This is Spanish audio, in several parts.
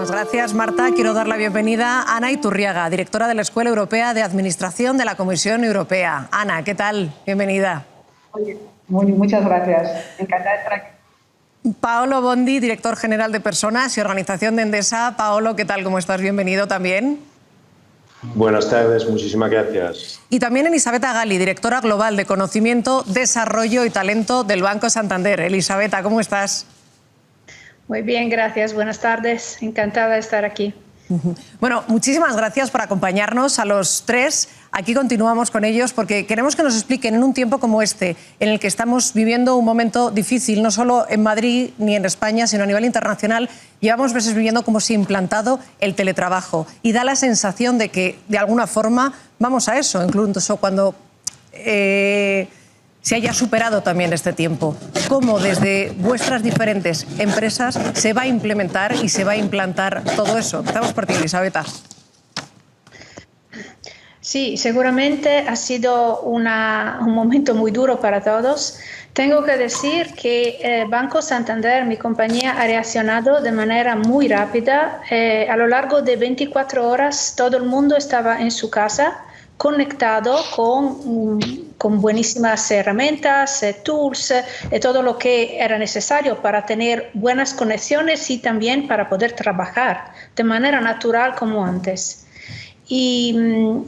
Muchísimas gracias, Marta. Quiero dar la bienvenida a Ana Iturriaga, directora de la Escuela Europea de Administración de la Comisión Europea. Ana, ¿qué tal? Bienvenida. Muchas gracias. Encantada de estar aquí. Paolo Bondi, director general de Personas y Organización de Endesa. Paolo, ¿qué tal? ¿Cómo estás? Bienvenido también. Buenas tardes, muchísimas gracias. Y también Elisabetta Gali, directora global de Conocimiento, Desarrollo y Talento del Banco Santander. Elisabetta, ¿cómo estás? Muy bien, gracias. Buenas tardes. Encantada de estar aquí. Bueno, muchísimas gracias por acompañarnos a los tres. Aquí continuamos con ellos porque queremos que nos expliquen en un tiempo como este, en el que estamos viviendo un momento difícil, no solo en Madrid ni en España, sino a nivel internacional. Llevamos meses viviendo como si implantado el teletrabajo y da la sensación de que, de alguna forma, vamos a eso, incluso cuando se haya superado también este tiempo. ¿Cómo desde vuestras diferentes empresas se va a implementar y se va a implantar todo eso? Empezamos por ti, Elisabetta. Sí, seguramente ha sido un momento muy duro para todos. Tengo que decir que Banco Santander, mi compañía, ha reaccionado de manera muy rápida. A lo largo de 24 horas todo el mundo estaba en su casa, conectado con buenísimas herramientas, tools, todo lo que era necesario para tener buenas conexiones y también para poder trabajar de manera natural como antes. Y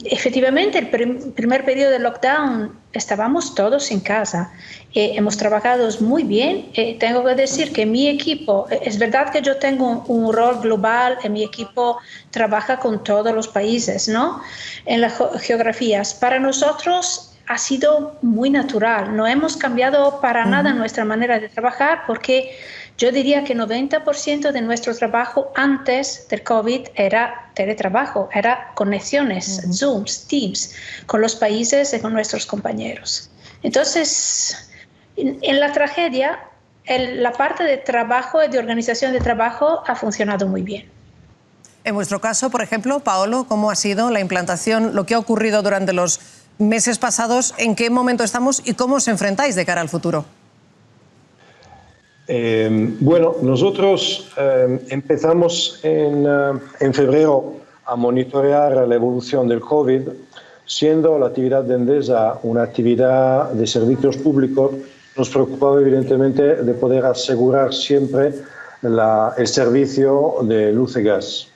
efectivamente, el primer periodo de lockdown estábamos todos en casa. Hemos trabajado muy bien. Tengo que decir que mi equipo, es verdad que yo tengo un rol global, mi equipo trabaja con todos los países, ¿no? En las geografías. Para nosotros ha sido muy natural. No hemos cambiado para nada nuestra manera de trabajar porque yo diría que 90% de nuestro trabajo antes del COVID era teletrabajo, era conexiones, Zooms, Teams, con los países y con nuestros compañeros. Entonces, en la tragedia, la parte de trabajo y de organización de trabajo ha funcionado muy bien. En vuestro caso, por ejemplo, Paolo, ¿cómo ha sido la implantación, lo que ha ocurrido durante los meses pasados, en qué momento estamos y cómo os enfrentáis de cara al futuro? Bueno, nosotros empezamos en febrero a monitorear la evolución del COVID, siendo la actividad de Endesa una actividad de servicios públicos. Nos preocupaba evidentemente de poder asegurar siempre el servicio de luz y gas.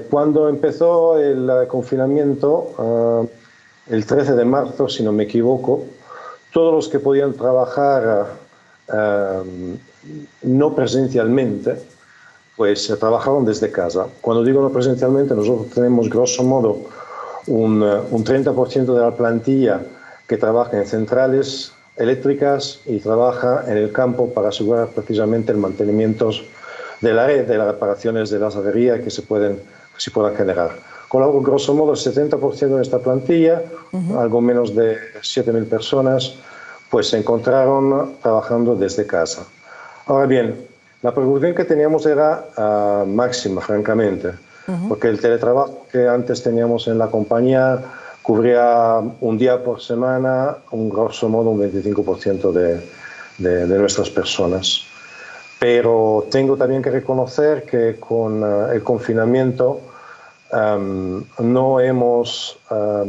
Cuando empezó el confinamiento, el 13 de marzo, si no me equivoco, todos los que podían trabajar no presencialmente, pues trabajaban desde casa. Cuando digo no presencialmente, nosotros tenemos grosso modo un 30% de la plantilla que trabaja en centrales eléctricas y trabaja en el campo para asegurar precisamente el mantenimiento de la red, de las reparaciones de las averías que se puedan generar. Con algo, grosso modo, el 70% de esta plantilla, algo menos de 7.000 personas, pues se encontraron trabajando desde casa. Ahora bien, la preocupación que teníamos era máxima, francamente, porque el teletrabajo que antes teníamos en la compañía cubría un día por semana, grosso modo un 25% de nuestras personas. Pero tengo también que reconocer que con el confinamiento no hemos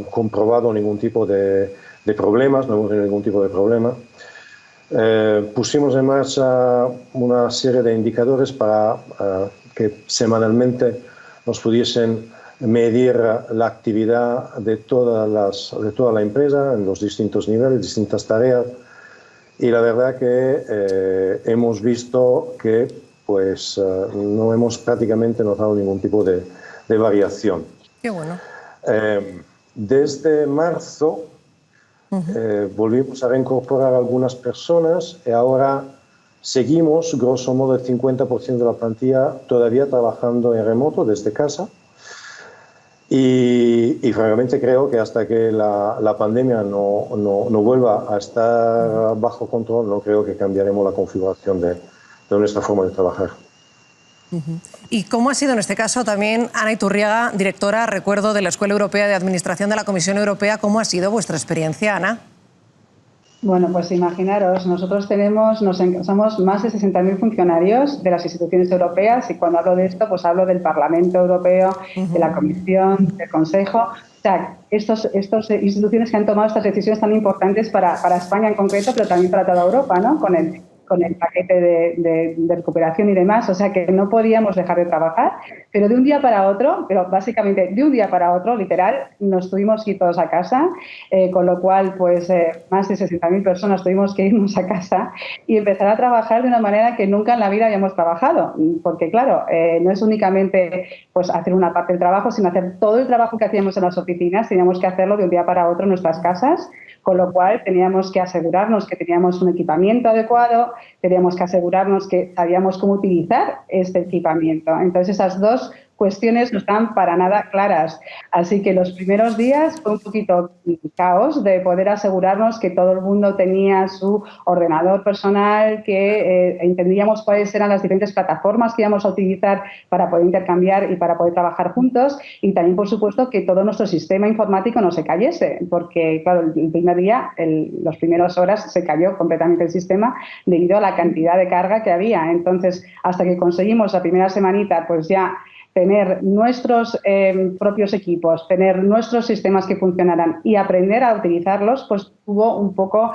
comprobado ningún tipo de problemas, no hemos tenido ningún tipo de problema. Pusimos en marcha una serie de indicadores para que semanalmente nos pudiesen medir la actividad de toda la empresa en los distintos niveles, distintas tareas. Y la verdad que hemos visto que pues, no hemos prácticamente notado ningún tipo de variación. Qué bueno. Desde marzo volvimos a reincorporar a algunas personas y ahora seguimos, grosso modo, el 50% de la plantilla todavía trabajando en remoto desde casa. Y francamente creo que hasta que la pandemia no vuelva a estar bajo control, no creo que cambiaremos la configuración de nuestra forma de trabajar. ¿Y cómo ha sido en este caso también, Ana Iturriaga, directora, recuerdo, de la Escuela Europea de Administración de la Comisión Europea, cómo ha sido vuestra experiencia, Ana? Bueno, pues imaginaros, nosotros somos más de 60.000 funcionarios de las instituciones europeas y cuando hablo de esto, pues hablo del Parlamento Europeo, de la Comisión, del Consejo. O sea, estas instituciones que han tomado estas decisiones tan importantes para España en concreto, pero también para toda Europa, ¿no? Con el paquete de recuperación y demás, o sea que no podíamos dejar de trabajar, pero de un día para otro, pero básicamente de un día para otro, literal, nos tuvimos que ir todos a casa, con lo cual, pues, más de 60.000 personas tuvimos que irnos a casa y empezar a trabajar de una manera que nunca en la vida habíamos trabajado, porque, claro, no es únicamente pues hacer una parte del trabajo, sino hacer todo el trabajo que hacíamos en las oficinas, teníamos que hacerlo de un día para otro en nuestras casas, con lo cual teníamos que asegurarnos que teníamos un equipamiento adecuado, teníamos que asegurarnos que sabíamos cómo utilizar este equipamiento. Entonces, esas dos cuestiones no están para nada claras. Así que los primeros días fue un poquito caos de poder asegurarnos que todo el mundo tenía su ordenador personal, que entendíamos cuáles eran las diferentes plataformas que íbamos a utilizar para poder intercambiar y para poder trabajar juntos y también, por supuesto, que todo nuestro sistema informático no se cayese, porque, claro, el primer día, las primeras horas se cayó completamente el sistema debido a la cantidad de carga que había. Entonces, hasta que conseguimos la primera semanita, pues ya tener nuestros propios equipos, tener nuestros sistemas que funcionaran y aprender a utilizarlos, pues hubo un poco,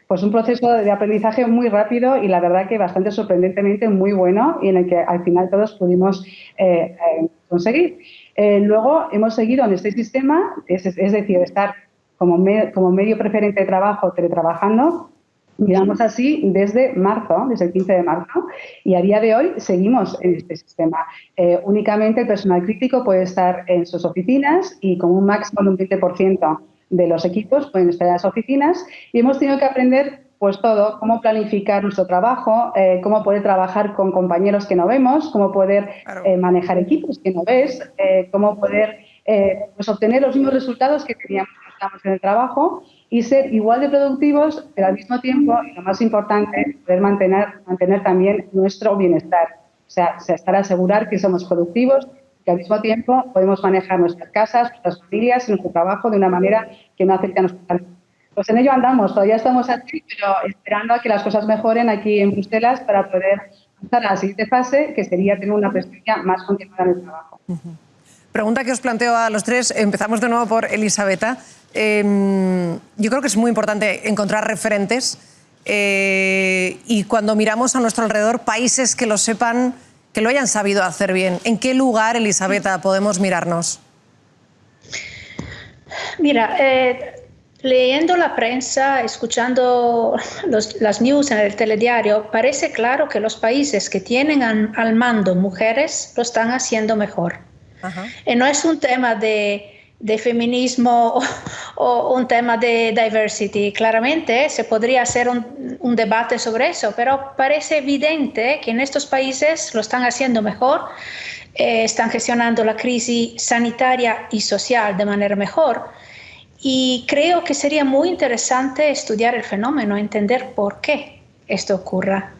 pues un proceso de aprendizaje muy rápido y la verdad que bastante sorprendentemente muy bueno y en el que al final todos pudimos conseguir. Luego hemos seguido en este sistema, es decir, estar como medio preferente de trabajo teletrabajando. Llevamos así desde marzo, desde el 15 de marzo, y a día de hoy seguimos en este sistema. Únicamente el personal crítico puede estar en sus oficinas y con un máximo de un 20% de los equipos pueden estar en las oficinas y hemos tenido que aprender pues todo, cómo planificar nuestro trabajo, cómo poder trabajar con compañeros que no vemos, cómo poder manejar equipos que no ves, cómo poder pues obtener los mismos resultados que teníamos cuando estábamos en el trabajo y ser igual de productivos, pero al mismo tiempo, y lo más importante, poder mantener también nuestro bienestar. O sea, asegurar que somos productivos y que al mismo tiempo podemos manejar nuestras casas, nuestras familias y nuestro trabajo de una manera que no afecte a nuestra salud. Pues en ello andamos, todavía estamos aquí, pero esperando a que las cosas mejoren aquí en Bruselas para poder pasar a la siguiente fase, que sería tener una presencia más continuada en el trabajo. Pregunta que os planteo a los tres. Empezamos de nuevo por Elisabetta. Yo creo que es muy importante encontrar referentes y cuando miramos a nuestro alrededor países que lo sepan, que lo hayan sabido hacer bien. ¿En qué lugar, Elisabetta, podemos mirarnos? Mira, leyendo la prensa, escuchando las news en el telediario, parece claro que los países que tienen al mando mujeres lo están haciendo mejor. Ajá. Y no es un tema de feminismo o un tema de diversity. Claramente se podría hacer un debate sobre eso, pero parece evidente que en estos países lo están haciendo mejor, están gestionando la crisis sanitaria y social de manera mejor. Y creo que sería muy interesante estudiar el fenómeno, entender por qué esto ocurra.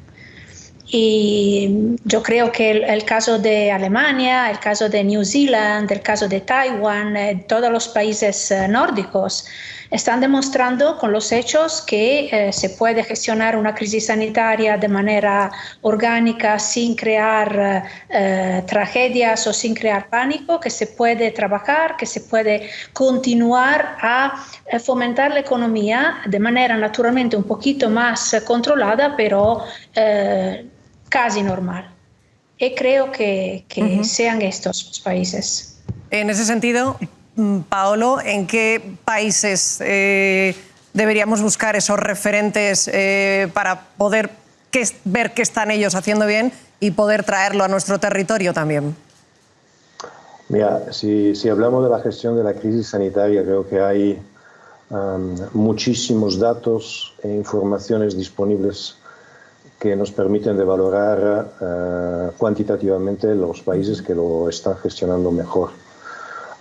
Y yo creo que el caso de Alemania, el caso de New Zealand, el caso de Taiwán, todos los países nórdicos están demostrando con los hechos que se puede gestionar una crisis sanitaria de manera orgánica sin crear tragedias o sin crear pánico, que se puede trabajar, que se puede continuar a fomentar la economía de manera naturalmente un poquito más controlada, pero casi normal. Y creo que sean estos los países. En ese sentido, Paolo, ¿en qué países deberíamos buscar esos referentes para poder ver qué están ellos haciendo bien y poder traerlo a nuestro territorio también? Mira, si hablamos de la gestión de la crisis sanitaria, creo que hay muchísimos datos e informaciones disponibles que nos permiten de valorar cuantitativamente los países que lo están gestionando mejor.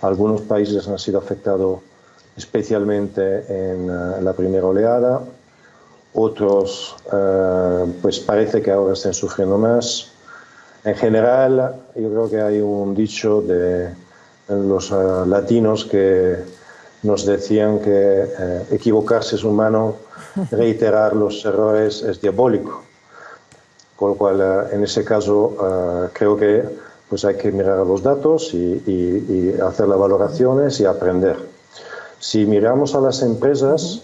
Algunos países han sido afectados especialmente en la primera oleada, otros pues parece que ahora estén sufriendo más. En general, yo creo que hay un dicho de los latinos que nos decían que equivocarse es humano, reiterar los errores es diabólico. Con lo cual, en ese caso, creo que pues hay que mirar a los datos y hacer las valoraciones y aprender. Si miramos a las empresas,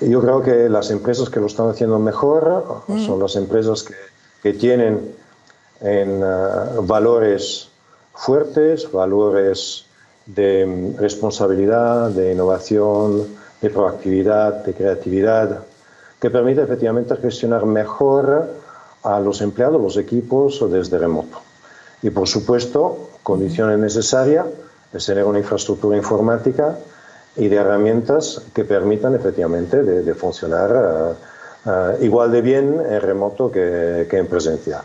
yo creo que las empresas que lo están haciendo mejor son las empresas que tienen valores fuertes, valores de responsabilidad, de innovación, de proactividad, de creatividad, que permite efectivamente gestionar mejor a los empleados, los equipos desde remoto. Y por supuesto, condición necesaria es tener una infraestructura informática y de herramientas que permitan efectivamente de funcionar igual de bien en remoto que en presencial.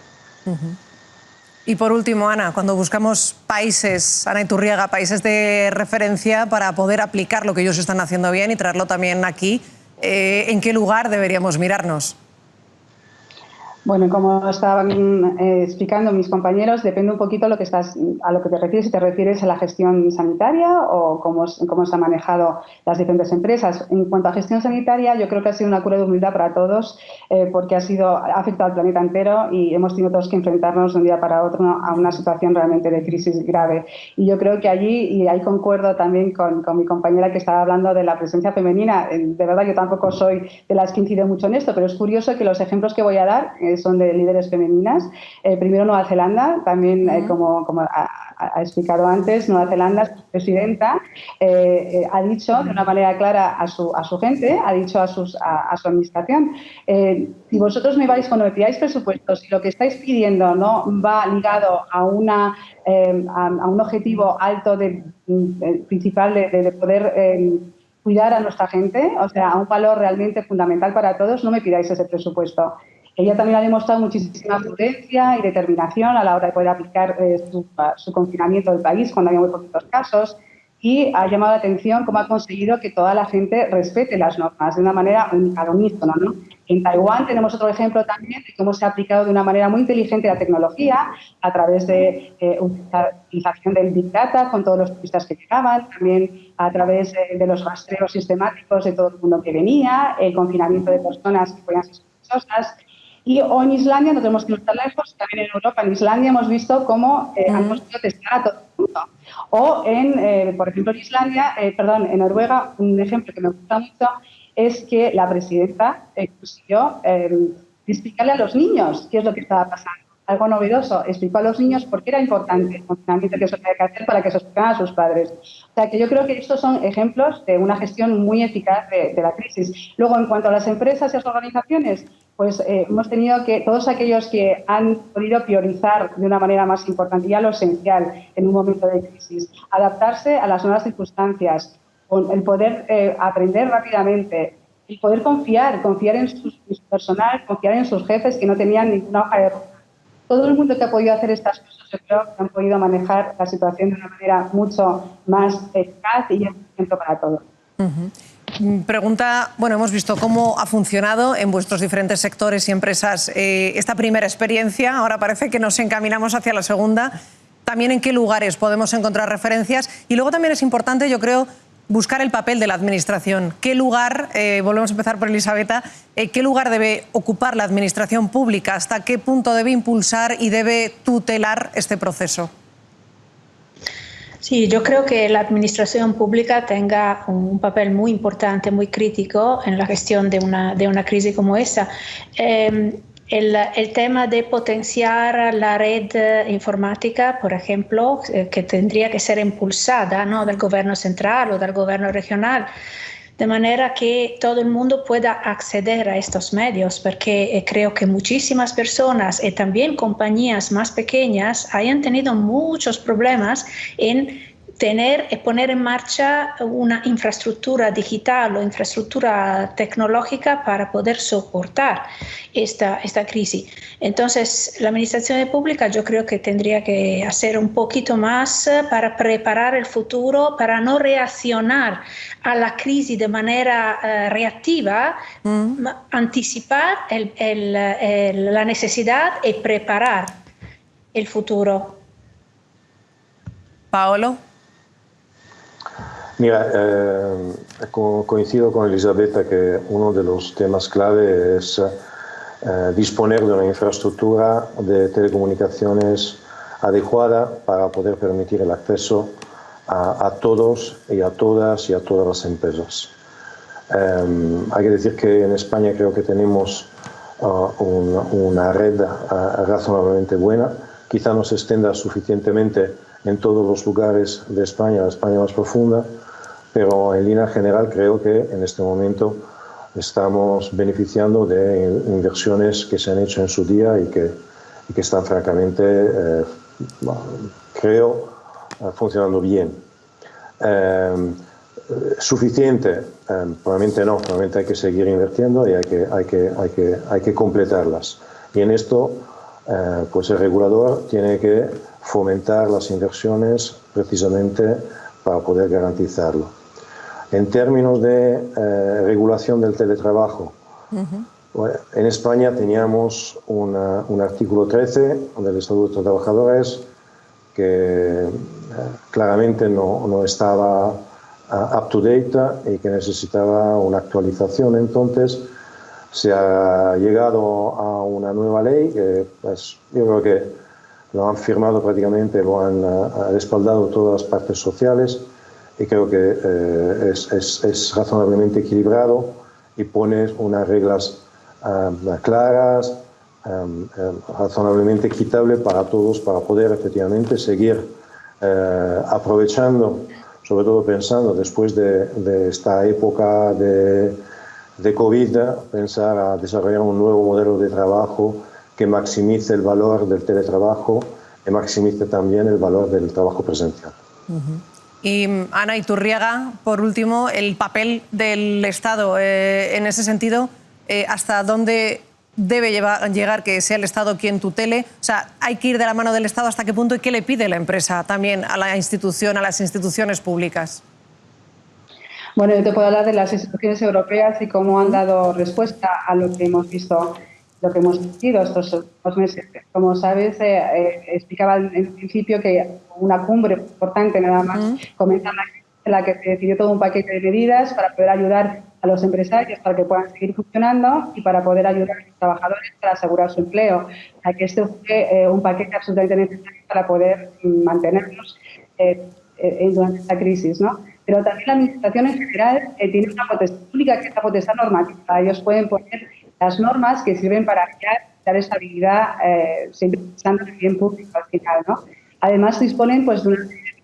Y por último, Ana, cuando buscamos países, Ana Iturriaga, países de referencia para poder aplicar lo que ellos están haciendo bien y traerlo también aquí, ¿en qué lugar deberíamos mirarnos? Bueno, como estaban explicando mis compañeros, depende un poquito a lo que te refieres, si te refieres a la gestión sanitaria o cómo se han manejado las diferentes empresas. En cuanto a gestión sanitaria, yo creo que ha sido una cura de humildad para todos, porque ha afectado al planeta entero y hemos tenido todos que enfrentarnos de un día para otro a una situación realmente de crisis grave. Y yo creo que allí, y ahí concuerdo también con mi compañera que estaba hablando de la presencia femenina, de verdad yo tampoco soy de las que incide mucho en esto, pero es curioso que los ejemplos que voy a dar son de líderes femeninas. Primero Nueva Zelanda, también como ha explicado antes, Nueva Zelanda, su presidenta, ha dicho de una manera clara a su gente, ha dicho a su administración, si vosotros me pidáis presupuestos y lo que estáis pidiendo no va ligado a un objetivo alto principal de poder cuidar a nuestra gente, o sea, a un valor realmente fundamental para todos, no me pidáis ese presupuesto. Ella también ha demostrado muchísima prudencia y determinación a la hora de poder aplicar su confinamiento del país cuando había muy poquitos casos, y ha llamado la atención cómo ha conseguido que toda la gente respete las normas de una manera al unísono, ¿no? En Taiwán tenemos otro ejemplo también de cómo se ha aplicado de una manera muy inteligente la tecnología a través de utilización del Big Data con todos los turistas que llegaban, también a través de los rastreos sistemáticos de todo el mundo que venía, el confinamiento de personas que podían ser sospechosas. O en Islandia, no tenemos que ir tan lejos, también en Europa, en Islandia hemos visto cómo han conseguido testar a todo el mundo. O por ejemplo, en Noruega, un ejemplo que me gusta mucho es que la presidenta consiguió explicarle a los niños qué es lo que estaba pasando. Algo novedoso, explicó a los niños por qué era importante el confinamiento que eso tenía que hacer para que se explicaran a sus padres. O sea, que yo creo que estos son ejemplos de una gestión muy eficaz de la crisis. Luego, en cuanto a las empresas y las organizaciones, pues hemos tenido que todos aquellos que han podido priorizar de una manera más importante ya lo esencial en un momento de crisis, adaptarse a las nuevas circunstancias, el poder aprender rápidamente, el poder confiar en su personal, confiar en sus jefes que no tenían ninguna hoja de ruta. Todo el mundo que ha podido hacer estas cosas, yo creo que han podido manejar la situación de una manera mucho más eficaz y es un ejemplo para todos. Pregunta, bueno, hemos visto cómo ha funcionado en vuestros diferentes sectores y empresas esta primera experiencia. Ahora parece que nos encaminamos hacia la segunda. También en qué lugares podemos encontrar referencias. Y luego también es importante, yo creo, buscar el papel de la Administración. ¿Qué lugar, volvemos a empezar por Elisabetta, qué lugar debe ocupar la Administración pública? ¿Hasta qué punto debe impulsar y debe tutelar este proceso? Sí, yo creo que la administración pública tenga un papel muy importante, muy crítico en la gestión de una crisis como esa. El tema de potenciar la red informática, por ejemplo, que tendría que ser impulsada, ¿no?, del gobierno central o del gobierno regional, de manera que todo el mundo pueda acceder a estos medios, porque creo que muchísimas personas y también compañías más pequeñas hayan tenido muchos problemas en poner en marcha una infraestructura digital o infraestructura tecnológica para poder soportar esta crisis. Entonces, la administración pública yo creo que tendría que hacer un poquito más para preparar el futuro, para no reaccionar a la crisis de manera reactiva, anticipar la necesidad y preparar el futuro. Paolo. Mira, coincido con Elisabetta que uno de los temas clave es disponer de una infraestructura de telecomunicaciones adecuada para poder permitir el acceso a todos y a todas las empresas. Hay que decir que en España creo que tenemos una red razonablemente buena, quizá no se extienda suficientemente en todos los lugares de España, la España más profunda, pero en línea general creo que en este momento estamos beneficiando de inversiones que se han hecho en su día y que están francamente, creo, funcionando bien. ¿Suficiente? Probablemente no, probablemente hay que seguir invirtiendo y hay que completarlas. Y en esto, pues el regulador tiene que fomentar las inversiones precisamente para poder garantizarlo. En términos de regulación del teletrabajo, bueno, en España teníamos un artículo 13 del Estatuto de Trabajadores que claramente no estaba up to date y que necesitaba una actualización. Entonces se ha llegado a una nueva ley que pues, yo creo que lo han firmado prácticamente, lo han respaldado todas las partes sociales y creo que es razonablemente equilibrado y pone unas reglas claras, razonablemente equitable para todos, para poder efectivamente seguir aprovechando, sobre todo pensando después de esta época de COVID, pensar a desarrollar un nuevo modelo de trabajo que maximice el valor del teletrabajo y maximice también el valor del trabajo presencial. Y Ana Iturriaga, por último, el papel del Estado en ese sentido, ¿hasta dónde debe llegar que sea el Estado quien tutele? O sea, ¿hay que ir de la mano del Estado hasta qué punto y qué le pide la empresa también a la institución, a las instituciones públicas? Bueno, yo te puedo hablar de las instituciones europeas y cómo han dado respuesta a lo que hemos visto, lo que hemos vivido estos 2 meses. Como sabes, explicaba en principio que una cumbre importante nada más comenzar en la que se decidió todo un paquete de medidas para poder ayudar a los empresarios para que puedan seguir funcionando y para poder ayudar a los trabajadores para asegurar su empleo. O sea, que este fue un paquete absolutamente necesario para poder mantenernos durante esta crisis, ¿no? Pero también la Administración en general tiene una potestad pública que es la potestad normativa. Ellos pueden poner las normas que sirven para dar estabilidad, siempre pensando en el bien público al final, ¿no? Además, disponen pues, de una serie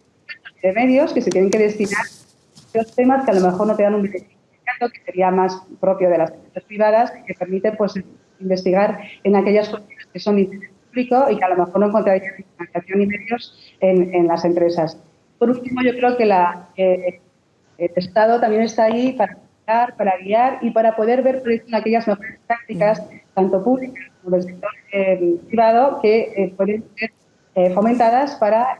de medios que se tienen que destinar a los temas que a lo mejor no te dan un beneficio, que sería más propio de las empresas privadas, que permiten pues, investigar en aquellas cuestiones que son de interés público y que a lo mejor no encontrarían financiación y medios en las empresas. Por último, yo creo que el Estado también está ahí para guiar y para poder ver cuáles son aquellas mejores prácticas, tanto públicas como del sector privado, que pueden ser fomentadas para...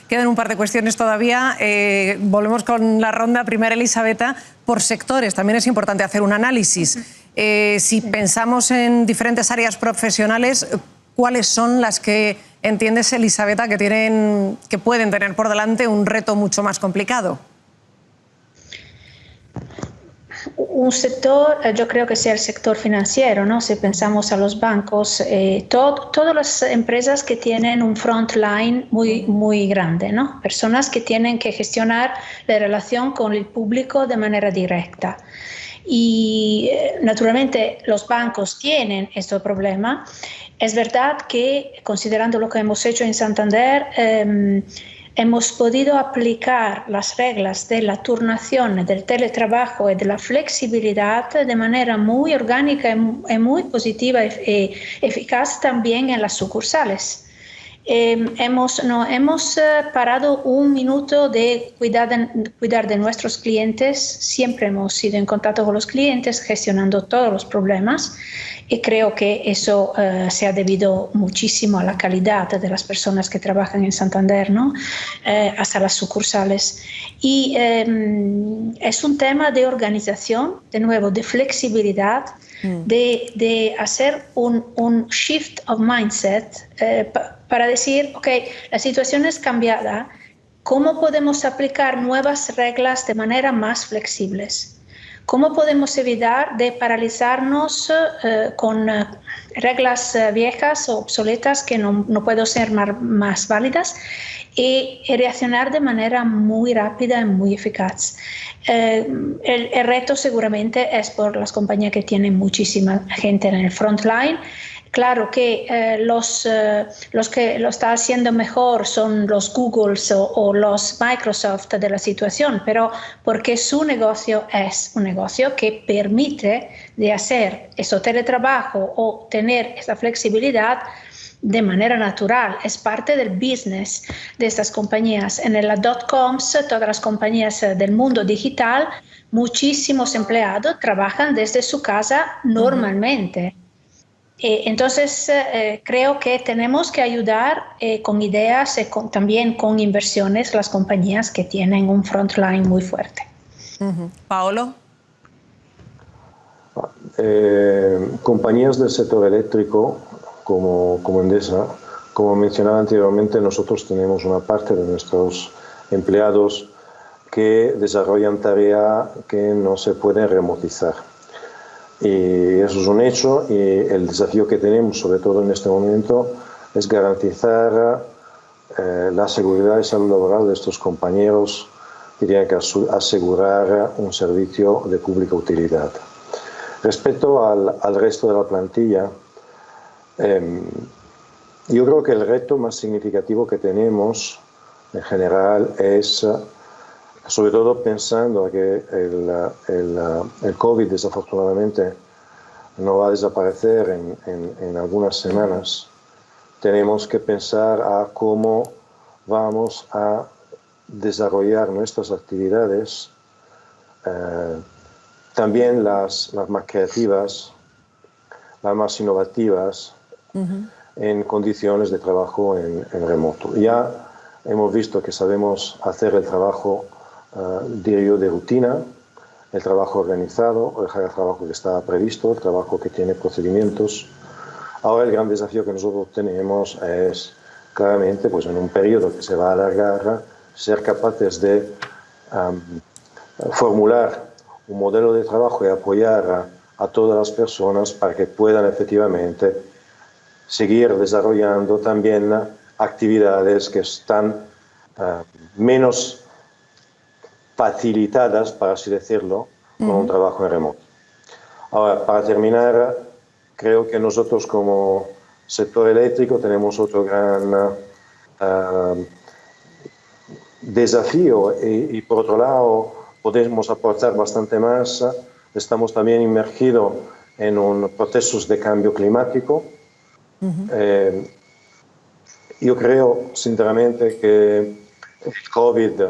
Quedan un par de cuestiones todavía. Volvemos con la ronda. Primero, Elisabetta, por sectores. También es importante hacer un análisis. Si pensamos en diferentes áreas profesionales, ¿cuáles son las que entiendes, Elisabetta, que pueden tener por delante un reto mucho más complicado? Un sector, yo creo que sea el sector financiero, ¿no? Si pensamos a los bancos, todas las empresas que tienen un frontline muy grande, ¿no? Personas que tienen que gestionar la relación con el público de manera directa. Y naturalmente los bancos tienen este problema. Es verdad que, considerando lo que hemos hecho en Santander, hemos podido aplicar las reglas de la turnación, del teletrabajo y de la flexibilidad de manera muy orgánica y muy positiva y eficaz también en las sucursales. hemos parado un minuto de cuidar de nuestros clientes. Siempre hemos sido en contacto con los clientes, gestionando todos los problemas, y creo que eso se ha debido muchísimo a la calidad de las personas que trabajan en Santander, ¿no? Hasta las sucursales. Y es un tema de organización, de nuevo, de flexibilidad, de hacer un shift of mindset para decir, ok, la situación es cambiada, ¿cómo podemos aplicar nuevas reglas de manera más flexibles? ¿Cómo podemos evitar de paralizarnos con reglas viejas o obsoletas que no pueden ser más válidas, y reaccionar de manera muy rápida y muy eficaz? El reto seguramente es por las compañías que tienen muchísima gente en el frontline. Claro que los que lo están haciendo mejor son los Googles o los Microsoft de la situación, pero porque su negocio es un negocio que permite de hacer ese teletrabajo o tener esa flexibilidad de manera natural. Es parte del business de estas compañías. En las .coms, todas las compañías del mundo digital, muchísimos empleados trabajan desde su casa normalmente. Entonces, creo que tenemos que ayudar con ideas y también con inversiones las compañías que tienen un frontline muy fuerte. Paolo. Compañías del sector eléctrico como Endesa, como mencionaba anteriormente, nosotros tenemos una parte de nuestros empleados que desarrollan tareas que no se pueden remotizar. Y eso es un hecho, y el desafío que tenemos, sobre todo en este momento, es garantizar la seguridad y salud laboral de estos compañeros que tienen que asegurar un servicio de pública utilidad. Respecto al resto de la plantilla, yo creo que el reto más significativo que tenemos en general es, sobre todo pensando que el COVID desafortunadamente no va a desaparecer en algunas semanas, tenemos que pensar a cómo vamos a desarrollar nuestras actividades, también las más creativas, las más innovativas, en condiciones de trabajo en remoto. Ya hemos visto que sabemos hacer el trabajo diario de rutina, el trabajo organizado, el trabajo que está previsto, el trabajo que tiene procedimientos. Ahora el gran desafío que nosotros tenemos es claramente, pues en un periodo que se va a alargar, ser capaces de formular un modelo de trabajo y apoyar a todas las personas para que puedan efectivamente seguir desarrollando también actividades que están menos facilitadas, para así decirlo, con un trabajo en remoto. Ahora, para terminar, creo que nosotros como sector eléctrico tenemos otro gran desafío y por otro lado podemos aportar bastante más. Estamos también inmergidos en un proceso de cambio climático. Yo creo sinceramente que el COVID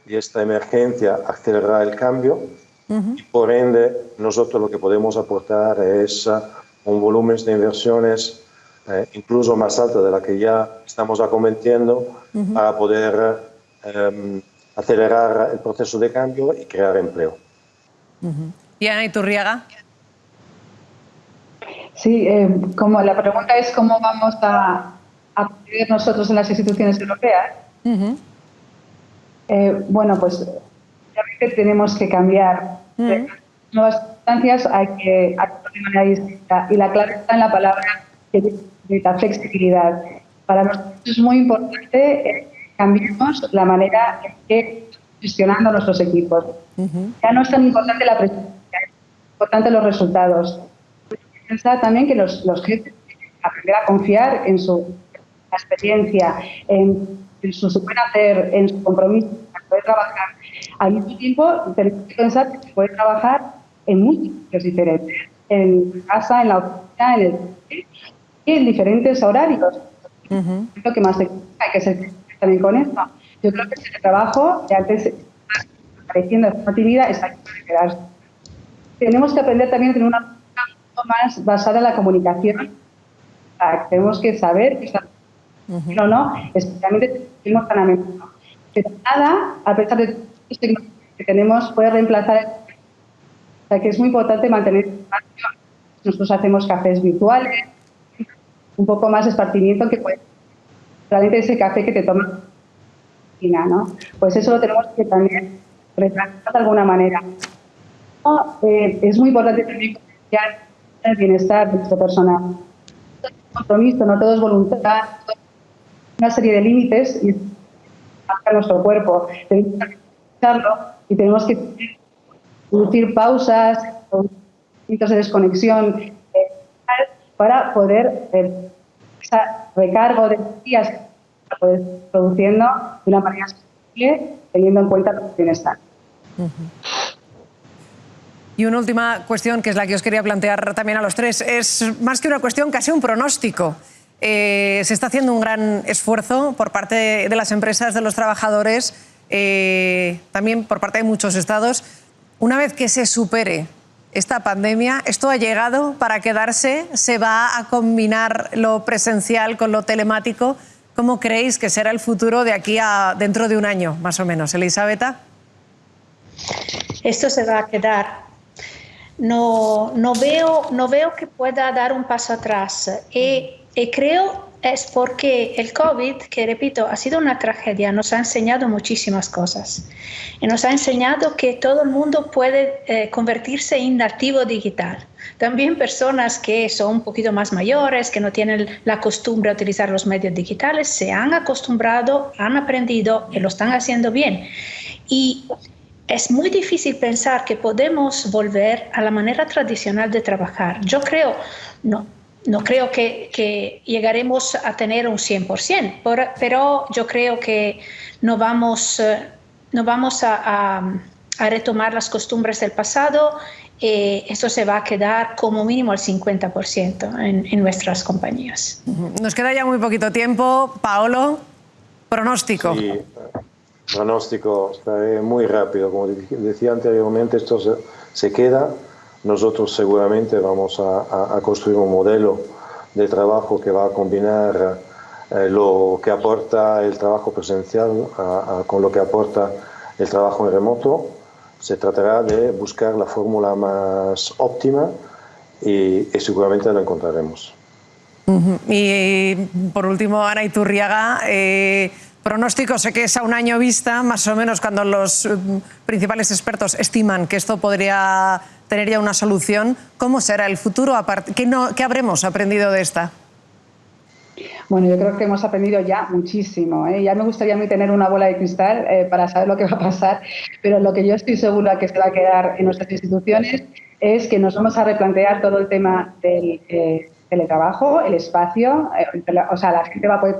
y esta emergencia acelerará el cambio y por ende nosotros lo que podemos aportar es un volumen de inversiones incluso más alto de la que ya estamos acometiendo para poder acelerar el proceso de cambio y crear empleo. Diana Iturriaga. Sí, como la pregunta es cómo vamos a acceder nosotros en las instituciones europeas. Bueno, pues obviamente tenemos que cambiar. Nuevas circunstancias hay que actuar de manera distinta y la clave está en la palabra la flexibilidad. Para nosotros es muy importante que cambiemos la manera en que gestionando nuestros equipos. Ya no es tan importante la presencia, es importante los resultados. Pensar también que los jefes tienen que aprender a confiar en su experiencia, en su buen hacer, en su compromiso para poder trabajar. Al mismo tiempo, tenemos que pensar que se puede trabajar en muchos sitios diferentes, en casa, en la oficina, en el y en diferentes horarios. Lo que más hay que ser también con esto. Yo creo que el trabajo, que antes estaba apareciendo de forma tímida, está aquí para quedarse. Tenemos que aprender también a tener una política un poco más basada en la comunicación. O sea, tenemos que saber que está o no, especialmente si no tan a menudo. Pero nada, a pesar de todo esto que tenemos, puede reemplazar. O sea, que es muy importante mantener el espacio. Nosotros hacemos cafés virtuales, un poco más esparcimiento que puede realmente ese café que te tomas, ¿no? Pues eso lo tenemos que también retrasar de alguna manera. Es muy importante también confiar en el bienestar de nuestro personal. No todo es compromiso, no todo es voluntad, una serie de límites y marca nuestro cuerpo. Tenemos que escucharlo y tenemos que producir pausas, momentos de desconexión para poder ese recargo de energías para poder ir produciendo de una manera sostenible, teniendo en cuenta el bienestar. Y una última cuestión, que es la que os quería plantear también a los tres, es más que una cuestión, casi un pronóstico. Se está haciendo un gran esfuerzo por parte de las empresas, de los trabajadores, también por parte de muchos estados. Una vez que se supere esta pandemia, ¿esto ha llegado para quedarse? ¿Se va a combinar lo presencial con lo telemático? ¿Cómo creéis que será el futuro de aquí a dentro de un año, más o menos? Elisabetta. Esto se va a quedar. No veo que pueda dar un paso atrás. Y creo es porque el COVID, que repito, ha sido una tragedia, nos ha enseñado muchísimas cosas. Y nos ha enseñado que todo el mundo puede convertirse en nativo digital. También personas que son un poquito más mayores, que no tienen la costumbre a utilizar los medios digitales, se han acostumbrado, han aprendido y lo están haciendo bien. Y es muy difícil pensar que podemos volver a la manera tradicional de trabajar. Yo creo, no creo que llegaremos a tener un 100%, pero yo creo que no vamos a retomar las costumbres del pasado. Esto se va a quedar como mínimo al 50% en nuestras compañías. Nos queda ya muy poquito tiempo. Paolo, pronóstico. Sí, pronóstico, muy rápido. Como decía anteriormente, esto se queda. Nosotros seguramente vamos a construir un modelo de trabajo que va a combinar lo que aporta el trabajo presencial con lo que aporta el trabajo en remoto. Se tratará de buscar la fórmula más óptima y seguramente lo encontraremos. Y por último, Ana Iturriaga, pronóstico, sé que es a un año vista, más o menos cuando los principales expertos estiman que esto podría tener ya una solución. ¿Cómo será el futuro? ¿Qué habremos aprendido de esta? Bueno, yo creo que hemos aprendido ya muchísimo. Ya me gustaría a mí tener una bola de cristal para saber lo que va a pasar, pero lo que yo estoy segura que se va a quedar en nuestras instituciones es que nos vamos a replantear todo el tema del teletrabajo, el espacio, o sea, la gente va a poder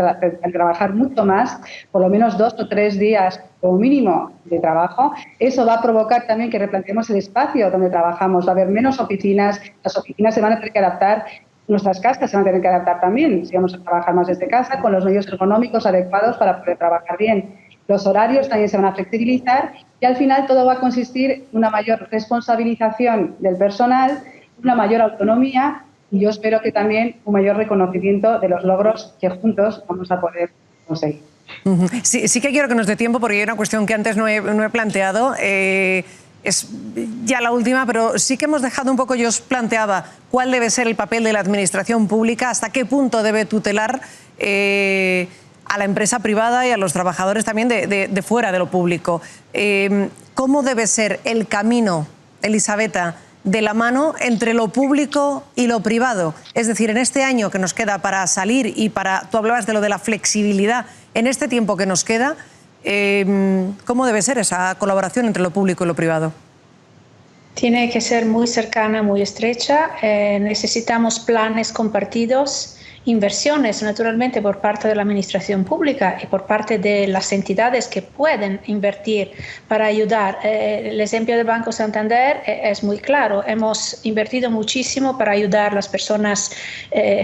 trabajar mucho más, por lo menos 2 o 3 días como mínimo de trabajo. Eso va a provocar también que replanteemos el espacio donde trabajamos. Va a haber menos oficinas, las oficinas se van a tener que adaptar, nuestras casas se van a tener que adaptar también, si vamos a trabajar más desde casa, con los medios ergonómicos adecuados para poder trabajar bien. Los horarios también se van a flexibilizar y al final todo va a consistir en una mayor responsabilización del personal, una mayor autonomía y yo espero que también un mayor reconocimiento de los logros que juntos vamos a poder conseguir. Sí que quiero que nos dé tiempo porque hay una cuestión que antes no he planteado. Es ya la última, pero sí que hemos dejado un poco, yo os planteaba cuál debe ser el papel de la administración pública, hasta qué punto debe tutelar a la empresa privada y a los trabajadores también de fuera de lo público. ¿Cómo debe ser el camino, Elisabetta, de la mano entre lo público y lo privado? Es decir, en este año que nos queda para salir y para, tú hablabas de lo de la flexibilidad, en este tiempo que nos queda, ¿cómo debe ser esa colaboración entre lo público y lo privado? Tiene que ser muy cercana, muy estrecha. Necesitamos planes compartidos inversiones, naturalmente, por parte de la administración pública y por parte de las entidades que pueden invertir para ayudar. El ejemplo del Banco Santander es muy claro. Hemos invertido muchísimo para ayudar a las personas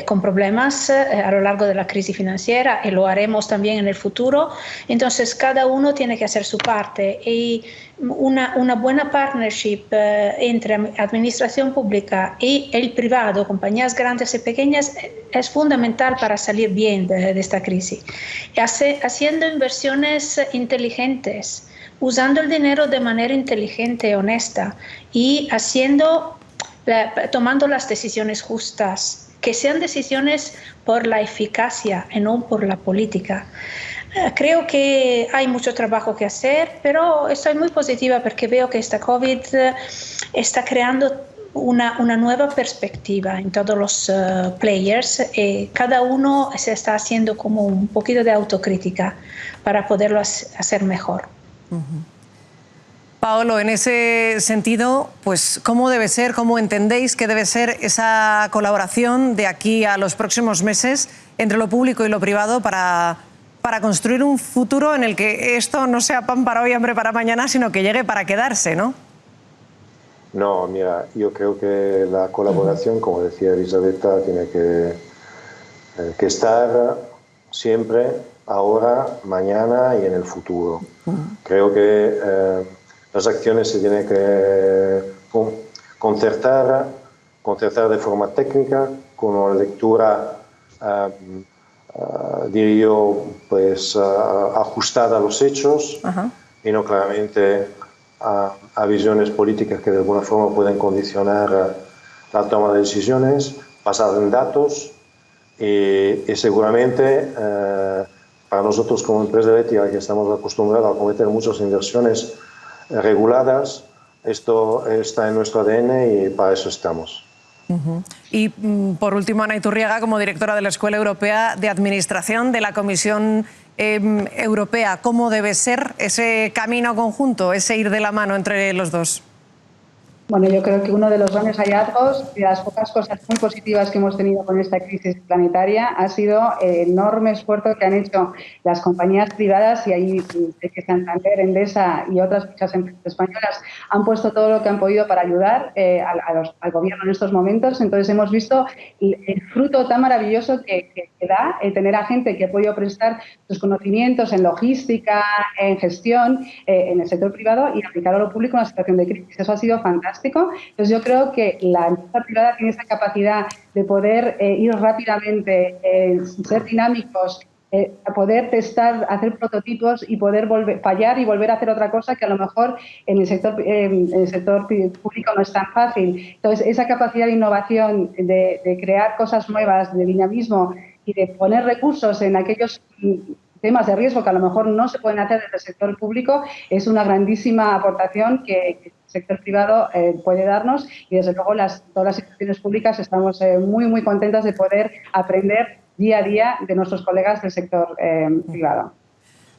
con problemas a lo largo de la crisis financiera y lo haremos también en el futuro. Entonces, cada uno tiene que hacer su parte y una buena partnership entre administración pública y el privado, compañías grandes y pequeñas, es fundamental para salir bien de esta crisis. Haciendo inversiones inteligentes, usando el dinero de manera inteligente y honesta y tomando las decisiones justas, que sean decisiones por la eficacia y no por la política. Creo que hay mucho trabajo que hacer, pero estoy muy positiva porque veo que esta COVID está creando una nueva perspectiva en todos los players. Cada uno se está haciendo como un poquito de autocrítica para poderlo hacer mejor. Paolo, en ese sentido, pues, ¿cómo debe ser, cómo entendéis que debe ser esa colaboración de aquí a los próximos meses entre lo público y lo privado para construir un futuro en el que esto no sea pan para hoy, hambre para mañana, sino que llegue para quedarse, ¿no? No, mira, yo creo que la colaboración, como decía Elisabetta, tiene que estar siempre, ahora, mañana y en el futuro. Creo que las acciones se tienen que concertar de forma técnica, con una lectura diría yo, pues ajustada a los hechos y no claramente a visiones políticas que de alguna forma pueden condicionar la toma de decisiones, basada en datos y seguramente para nosotros como empresa eléctrica que estamos acostumbrados a cometer muchas inversiones reguladas, esto está en nuestro ADN y para eso estamos. Y por último, Ana Iturriaga, como directora de la Escuela Europea de Administración de la Comisión Europea, ¿cómo debe ser ese camino conjunto, ese ir de la mano entre los dos? Bueno, yo creo que uno de los grandes hallazgos y de las pocas cosas muy positivas que hemos tenido con esta crisis planetaria ha sido el enorme esfuerzo que han hecho las compañías privadas, y ahí que Santander, Endesa y otras muchas empresas españolas han puesto todo lo que han podido para ayudar al gobierno en estos momentos. Entonces hemos visto el fruto tan maravilloso que da el tener a gente que ha podido prestar sus conocimientos en logística, en gestión, en el sector privado y aplicarlo a lo público en una situación de crisis. Eso ha sido fantástico. Entonces yo creo que la empresa privada tiene esa capacidad de poder ir rápidamente, ser dinámicos, poder testar, hacer prototipos y poder fallar y volver a hacer otra cosa que a lo mejor en el sector público no es tan fácil. Entonces esa capacidad de innovación, de crear cosas nuevas, de dinamismo y de poner recursos en aquellos temas de riesgo que a lo mejor no se pueden hacer desde el sector público, es una grandísima aportación que el sector privado puede darnos, y desde luego todas las instituciones públicas estamos muy contentas de poder aprender día a día de nuestros colegas del sector privado.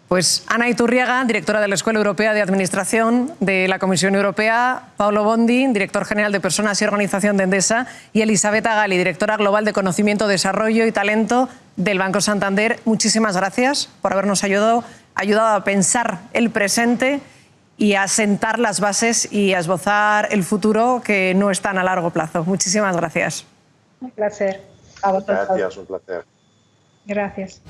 Pues Ana Iturriaga, directora de la Escuela Europea de Administración de la Comisión Europea, Paolo Bondi, director general de Personas y Organización de Endesa, y Elisabetta Galli, directora global de Conocimiento, Desarrollo y Talento del Banco Santander. Muchísimas gracias por habernos ayudado a pensar el presente y a sentar las bases y a esbozar el futuro, que no es tan a largo plazo. Muchísimas gracias. Un placer. A vosotros. Gracias, un placer. Gracias.